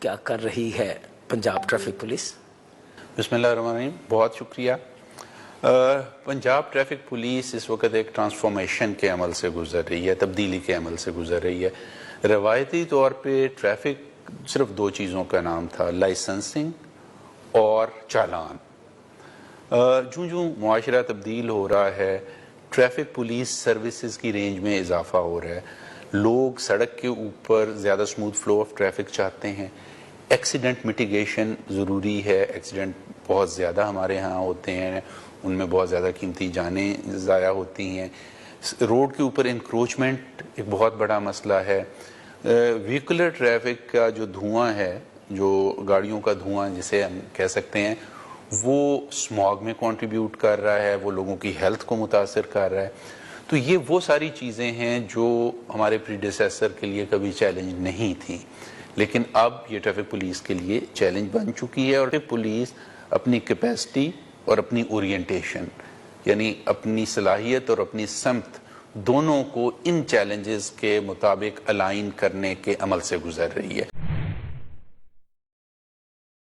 کیا کر رہی ہے پنجاب ٹریفک پولیس؟ بسم اللہ الرحمن الرحیم، بہت شکریہ۔ پنجاب ٹریفک پولیس اس وقت ایک ٹرانسفارمیشن کے عمل سے گزر رہی ہے، تبدیلی کے عمل سے گزر رہی ہے۔ روایتی طور پہ ٹریفک صرف دو چیزوں کا نام تھا، لائسنسنگ اور چالان۔ جوں جوں معاشرہ تبدیل ہو رہا ہے، ٹریفک پولیس سروسز کی رینج میں اضافہ ہو رہا ہے۔ لوگ سڑک کے اوپر زیادہ سموتھ فلو آف ٹریفک چاہتے ہیں۔ ایکسیڈنٹ میٹیگیشن ضروری ہے، ایکسیڈنٹ بہت زیادہ ہمارے ہاں ہوتے ہیں، ان میں بہت زیادہ قیمتی جانیں ضائع ہوتی ہیں۔ روڈ کے اوپر انکروچمنٹ ایک بہت بڑا مسئلہ ہے۔ ویہیکولر ٹریفک کا جو دھواں ہے، جو گاڑیوں کا دھواں جسے ہم کہہ سکتے ہیں، وہ اسماگ میں کنٹریبیوٹ کر رہا ہے، وہ لوگوں کی ہیلتھ کو متاثر کر رہا ہے۔ تو یہ وہ ساری چیزیں ہیں جو ہمارے پریڈیسیسر کے لیے کبھی چیلنج نہیں تھیں، لیکن اب یہ ٹریفک پولیس کے لیے چیلنج بن چکی ہے۔ اور ٹریفک پولیس اپنی کیپیسٹی اور اپنی اورینٹیشن، یعنی اپنی صلاحیت اور اپنی سمت، دونوں کو ان چیلنجز کے مطابق الائن کرنے کے عمل سے گزر رہی ہے۔